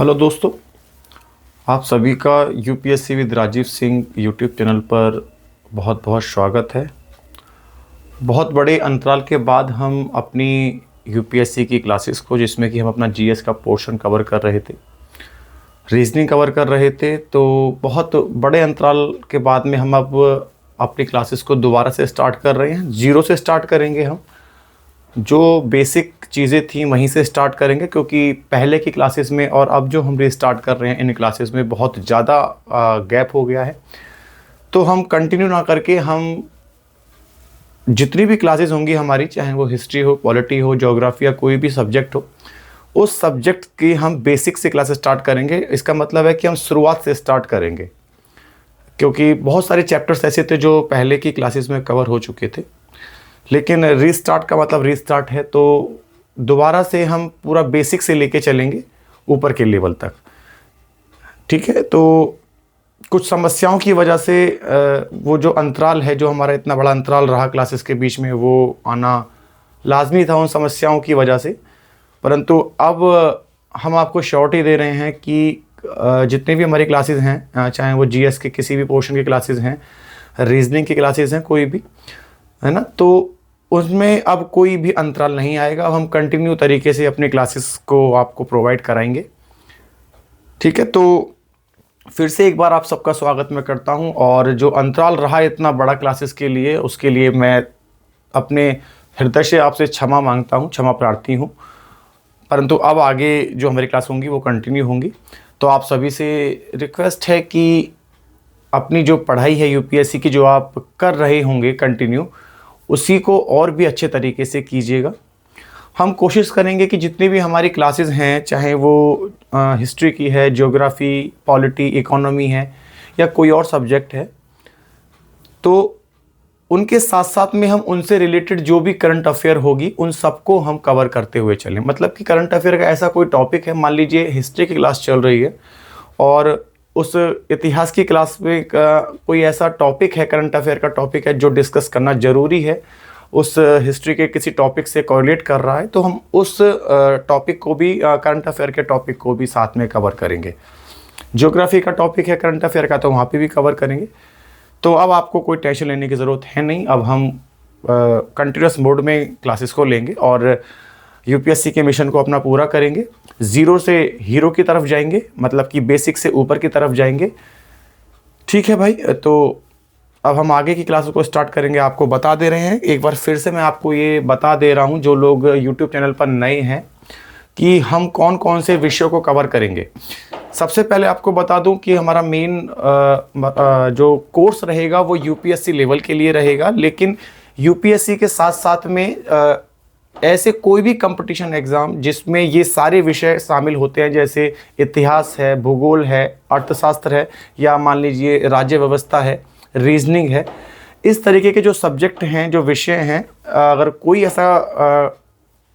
Hello दोस्तों, आप सभी का UPSC with Rajiv Singh YouTube channel पर बहुत बहुत स्वागत है। बहुत बड़े अंतराल के बाद हम अपनी यूपीएससी की क्लासेस को, जिसमें कि हम अपना जीएस का पोर्शन कवर कर रहे थे, रीजनिंग कवर कर रहे थे, तो बहुत बड़े अंतराल के बाद में हम अब अपनी क्लासेस को दोबारा से स्टार्ट कर रहे हैं। ज़ीरो से स्टार्ट करेंगे। हम जो बेसिक चीज़ें थी वहीं से स्टार्ट करेंगे, क्योंकि पहले की क्लासेस में और अब जो हम रीस्टार्ट कर रहे हैं इन क्लासेस में बहुत ज़्यादा गैप हो गया है। तो हम कंटिन्यू ना करके हम जितनी भी क्लासेस होंगी हमारी, चाहे वो हिस्ट्री हो, पॉलिटी हो, ज्योग्राफी या कोई भी सब्जेक्ट हो, उस सब्जेक्ट की हम बेसिक से क्लासेस स्टार्ट करेंगे। इसका मतलब है कि हम शुरुआत से स्टार्ट करेंगे, क्योंकि बहुत सारे चैप्टर्स ऐसे थे जो पहले की क्लासेस में कवर हो चुके थे। लेकिन रीस्टार्ट का मतलब रीस्टार्ट है, तो दोबारा से हम पूरा बेसिक से लेके चलेंगे ऊपर के लेवल तक। ठीक है, तो कुछ समस्याओं की वजह से वो जो अंतराल है, जो हमारा इतना बड़ा अंतराल रहा क्लासेस के बीच में, वो आना लाजमी था उन समस्याओं की वजह से। परंतु अब हम आपको श्योरिटी दे रहे हैं कि जितने भी हमारी क्लासेस हैं, चाहे वो जीएस के किसी भी पोर्शन की क्लासेस हैं, रीजनिंग की क्लासेस हैं, कोई भी है ना, तो उसमें अब कोई भी अंतराल नहीं आएगा। अब हम कंटिन्यू तरीके से अपने क्लासेस को आपको प्रोवाइड कराएंगे। ठीक है, तो फिर से एक बार आप सबका स्वागत मैं करता हूं। और जो अंतराल रहा इतना बड़ा क्लासेस के लिए, उसके लिए मैं अपने हृदय से आपसे क्षमा मांगता हूं, क्षमा प्रार्थी हूं। परंतु अब आगे जो हमारी क्लास होंगी वो कंटिन्यू होंगी। तो आप सभी से रिक्वेस्ट है कि अपनी जो पढ़ाई है यूपीएससी की, जो आप कर रहे होंगे कंटिन्यू, उसी को और भी अच्छे तरीके से कीजिएगा। हम कोशिश करेंगे कि जितनी भी हमारी क्लासेस हैं, चाहे वो हिस्ट्री की है, ज्योग्राफी, पॉलिटी, इकोनॉमी है या कोई और सब्जेक्ट है, तो उनके साथ साथ में हम उनसे रिलेटेड जो भी करंट अफेयर होगी उन सबको हम कवर करते हुए चलें। मतलब कि करंट अफेयर का ऐसा कोई टॉपिक है, मान लीजिए हिस्ट्री की क्लास चल रही है और उस इतिहास की क्लास में कोई ऐसा टॉपिक है, करंट अफेयर का टॉपिक है जो डिस्कस करना ज़रूरी है, उस हिस्ट्री के किसी टॉपिक से कोरिलेट कर रहा है, तो हम उस टॉपिक को भी, करंट अफेयर के टॉपिक को भी साथ में कवर करेंगे। ज्योग्राफी का टॉपिक है करंट अफेयर का, तो वहाँ पे भी कवर करेंगे। तो अब आपको कोई टेंशन लेने की ज़रूरत है नहीं। अब हम कंटिन्यूस मोड में क्लासेस को लेंगे और यूपीएससी के मिशन को अपना पूरा करेंगे। ज़ीरो से हीरो की तरफ जाएंगे, मतलब कि बेसिक से ऊपर की तरफ जाएंगे। ठीक है भाई, तो अब हम आगे की क्लासों को स्टार्ट करेंगे। आपको बता दे रहे हैं, एक बार फिर से मैं आपको ये बता दे रहा हूँ, जो लोग यूट्यूब चैनल पर नए हैं, कि हम कौन कौन से विषयों को कवर करेंगे। सबसे पहले आपको बता दूं कि हमारा मेन जो कोर्स रहेगा वो यूपीएससी लेवल के लिए रहेगा। लेकिन यूपीएससी के साथ साथ में ऐसे कोई भी कंपटीशन एग्ज़ाम जिसमें ये सारे विषय शामिल होते हैं, जैसे इतिहास है, भूगोल है, अर्थशास्त्र है, या मान लीजिए राज्य व्यवस्था है, रीजनिंग है, इस तरीके के जो सब्जेक्ट हैं, जो विषय हैं, अगर कोई ऐसा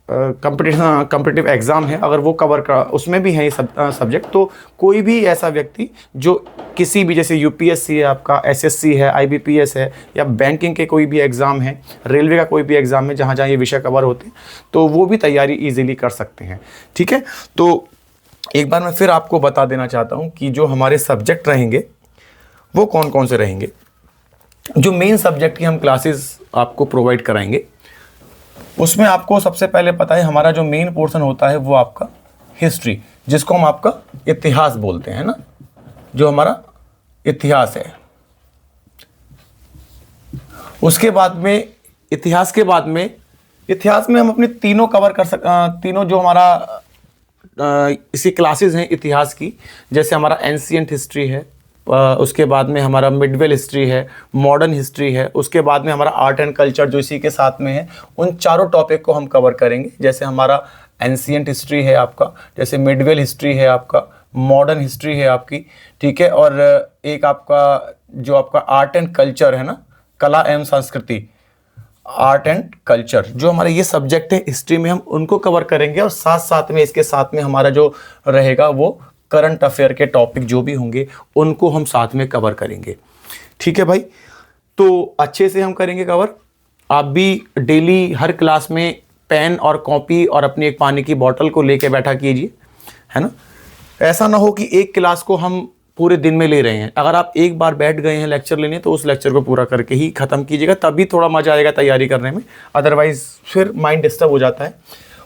कॉम्पिटिटिव एग्ज़ाम है, अगर वो कवर कर, उसमें भी है ये सब्जेक्ट, तो कोई भी ऐसा व्यक्ति जो किसी भी, जैसे यूपीएससी है आपका, एसएससी है, आईबीपीएस है, या बैंकिंग के कोई भी एग्ज़ाम है, रेलवे का कोई भी एग्ज़ाम है जहाँ जहाँ ये विषय कवर होते हैं, तो वो भी तैयारी ईजिली कर सकते हैं। ठीक है, तो एक बार मैं फिर आपको बता देना चाहता हूँ कि जो हमारे सब्जेक्ट रहेंगे वो कौन कौन से रहेंगे। जो मेन सब्जेक्ट की हम क्लासेस आपको प्रोवाइड कराएंगे, उसमें आपको सबसे पहले पता है हमारा जो मेन पोर्शन होता है वो आपका हिस्ट्री, जिसको हम आपका इतिहास बोलते हैं ना, जो हमारा इतिहास है। उसके बाद में इतिहास में हम अपने तीनों कवर कर तीनों जो हमारा इसी क्लासेस हैं इतिहास की, जैसे हमारा एंशिएंट हिस्ट्री है, उसके बाद में हमारा मिडवेल हिस्ट्री है, मॉडर्न हिस्ट्री है, उसके बाद में हमारा आर्ट एंड कल्चर जो इसी के साथ में है। उन चारों टॉपिक को हम कवर करेंगे। जैसे हमारा एंशिएंट हिस्ट्री है आपका, जैसे मिडवेल हिस्ट्री है आपका, मॉडर्न हिस्ट्री है आपकी, ठीक है, और एक आपका जो आपका आर्ट एंड कल्चर है ना, कला एवं संस्कृति, आर्ट एंड कल्चर, जो हमारे ये सब्जेक्ट है हिस्ट्री में, हम उनको कवर करेंगे। और साथ साथ में इसके साथ में हमारा जो रहेगा वो करंट अफेयर के टॉपिक जो भी होंगे उनको हम साथ में कवर करेंगे। ठीक है भाई, तो अच्छे से हम करेंगे कवर। आप भी डेली हर क्लास में पेन और कॉपी और अपनी एक पानी की बोतल को लेके बैठा कीजिए, है ना। ऐसा ना हो कि एक क्लास को हम पूरे दिन में ले रहे हैं। अगर आप एक बार बैठ गए हैं लेक्चर लेने तो उस लेक्चर को पूरा करके ही ख़त्म कीजिएगा, तभी थोड़ा मज़ा आएगा तैयारी करने में, अदरवाइज़ फिर माइंड डिस्टर्ब हो जाता है।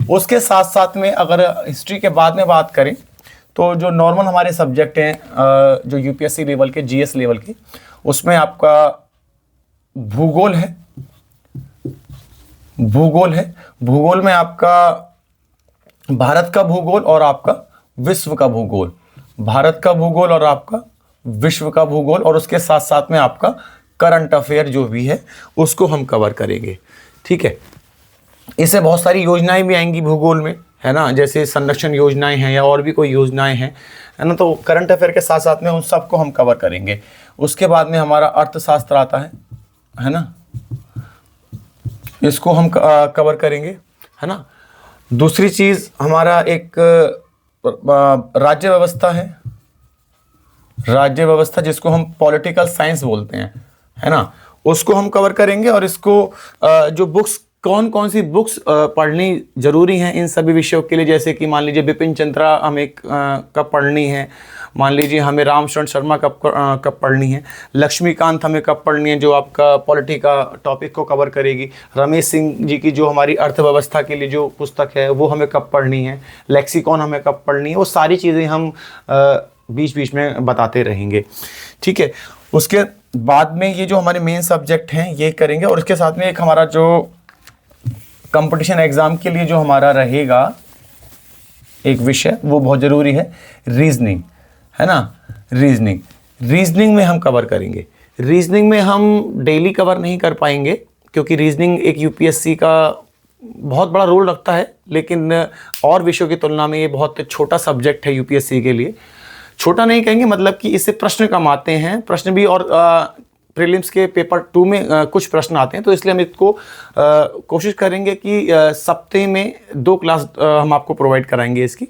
उसके साथ साथ में अगर हिस्ट्री के बाद में बात करें तो जो नॉर्मल हमारे सब्जेक्ट हैं जो यूपीएससी लेवल के, जीएस लेवल के, उसमें आपका भूगोल है। भूगोल में आपका भारत का भूगोल और आपका विश्व का भूगोल, भारत का भूगोल और आपका विश्व का भूगोल, और उसके साथ साथ में आपका करंट अफेयर जो भी है उसको हम कवर करेंगे। ठीक है, इससे बहुत सारी योजनाएं भी आएंगी भूगोल में, है ना, जैसे संरक्षण योजनाएं हैं या और भी कोई योजनाएं हैं, है ना। तो करंट अफेयर के साथ साथ में उन सबको हम कवर करेंगे। उसके बाद में हमारा अर्थशास्त्र आता है ना, इसको हम कवर करेंगे, है ना। दूसरी चीज़ हमारा एक राज्य व्यवस्था है, राज्य व्यवस्था जिसको हम पॉलिटिकल साइंस बोलते हैं, है ना, उसको हम कवर करेंगे। और इसको जो बुक्स, कौन कौन सी बुक्स पढ़नी जरूरी हैं इन सभी विषयों के लिए, जैसे कि मान लीजिए बिपिन चंद्रा हमें कब पढ़नी है, मान लीजिए हमें रामशरण शर्मा कब पढ़नी है, लक्ष्मीकांत हमें कब पढ़नी है जो आपका पॉलिटी का टॉपिक को कवर करेगी, रमेश सिंह जी की जो हमारी अर्थव्यवस्था के लिए जो पुस्तक है वो हमें कब पढ़नी है, लेक्सिकॉन हमें कब पढ़नी है, वो सारी चीज़ें हम बीच बीच में बताते रहेंगे। ठीक है, उसके बाद में ये जो हमारे मेन सब्जेक्ट हैं ये करेंगे। और इसके साथ में एक हमारा जो कंपटीशन एग्ज़ाम के लिए जो हमारा रहेगा एक विषय, वो बहुत ज़रूरी है, रीजनिंग, है ना। रीजनिंग में हम कवर करेंगे। रीजनिंग में हम डेली कवर नहीं कर पाएंगे क्योंकि रीजनिंग एक यूपीएससी का बहुत बड़ा रोल रखता है, लेकिन और विषयों की तुलना में ये बहुत छोटा सब्जेक्ट है यूपीएससी के लिए। छोटा नहीं कहेंगे, मतलब कि इससे प्रश्न कम आते हैं, प्रश्न भी, और प्रीलिम्स के पेपर 2 में कुछ प्रश्न आते हैं, तो इसलिए हम इसको कोशिश करेंगे कि सप्ताह में 2 क्लास हम आपको प्रोवाइड कराएंगे इसकी।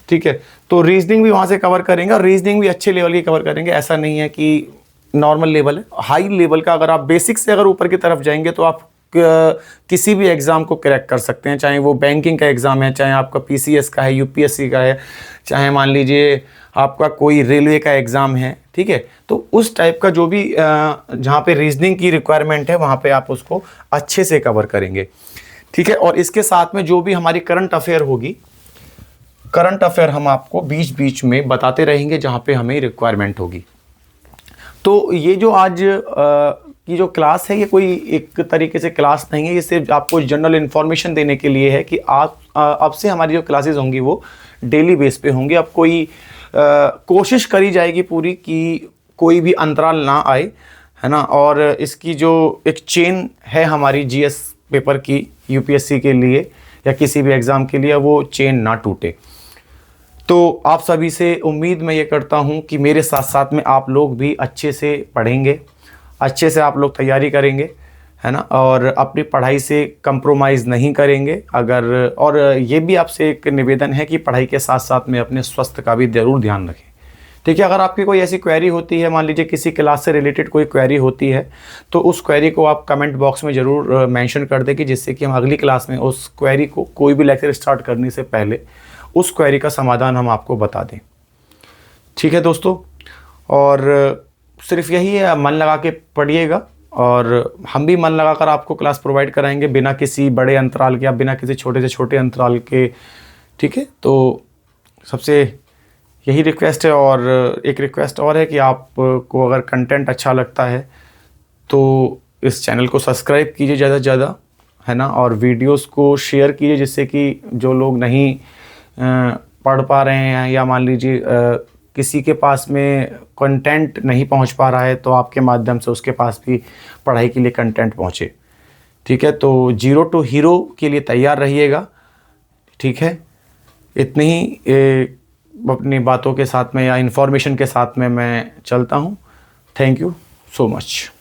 ठीक है, तो रीजनिंग भी वहाँ से कवर करेंगे, और रीजनिंग भी अच्छे लेवल की कवर करेंगे। ऐसा नहीं है कि नॉर्मल लेवल है, हाई लेवल का। अगर आप बेसिक से अगर ऊपर की तरफ जाएंगे तो आप किसी भी एग्ज़ाम को क्रैक कर सकते हैं, चाहे वो बैंकिंग का एग्ज़ाम है, चाहे आपका पीसीएस का है, यूपीएससी का है, चाहे मान लीजिए आपका कोई रेलवे का एग्ज़ाम है। ठीक है, तो उस टाइप का जो भी जहाँ पे रीजनिंग की रिक्वायरमेंट है वहाँ पे आप उसको अच्छे से कवर करेंगे। ठीक है, और इसके साथ में जो भी हमारी करंट अफेयर होगी, करंट अफेयर हम आपको बीच बीच में बताते रहेंगे जहाँ पे हमें रिक्वायरमेंट होगी। तो ये जो आज की जो क्लास है ये कोई एक तरीके से क्लास नहीं है, ये सिर्फ आपको जनरल इन्फॉर्मेशन देने के लिए है कि आप अब से हमारी जो क्लासेस होंगी वो डेली बेस पे होंगी। अब कोई कोशिश करी जाएगी पूरी कि कोई भी अंतराल ना आए, है ना। और इसकी जो एक चेन है हमारी जीएस पेपर की यूपीएससी के लिए या किसी भी एग्ज़ाम के लिए, वो चेन ना टूटे। तो आप सभी से उम्मीद मैं ये करता हूँ कि मेरे साथ साथ में आप लोग भी अच्छे से पढ़ेंगे, अच्छे से आप लोग तैयारी करेंगे, है ना, और अपनी पढ़ाई से कंप्रोमाइज़ नहीं करेंगे। और ये भी आपसे एक निवेदन है कि पढ़ाई के साथ साथ में अपने स्वास्थ्य का भी ज़रूर ध्यान रखें। ठीक है, अगर आपकी कोई ऐसी क्वेरी होती है, मान लीजिए किसी क्लास से रिलेटेड कोई क्वेरी होती है, तो उस क्वेरी को आप कमेंट बॉक्स में ज़रूर मेंशन कर दें कि जिससे कि हम अगली क्लास में उस क्वेरी को, कोई भी लेक्चर स्टार्ट करने से पहले उस क्वेरी का समाधान हम आपको बता दें। ठीक है दोस्तों, और सिर्फ यही है, मन लगा के पढ़िएगा और हम भी मन लगाकर आपको क्लास प्रोवाइड कराएंगे बिना किसी बड़े अंतराल के या बिना किसी छोटे से छोटे अंतराल के। ठीक है, तो सबसे यही रिक्वेस्ट है। और एक रिक्वेस्ट और है कि आपको अगर कंटेंट अच्छा लगता है तो इस चैनल को सब्सक्राइब कीजिए ज़्यादा से ज़्यादा, है ना, और वीडियोस को शेयर कीजिए जिससे कि जो लोग नहीं पढ़ पा रहे हैं या मान लीजिए किसी के पास में कंटेंट नहीं पहुंच पा रहा है तो आपके माध्यम से उसके पास भी पढ़ाई के लिए कंटेंट पहुंचे। ठीक है, तो 0 to हीरो के लिए तैयार रहिएगा। ठीक है, इतनी ही अपनी बातों के साथ में या इन्फॉर्मेशन के साथ में मैं चलता हूं। Thank you so much.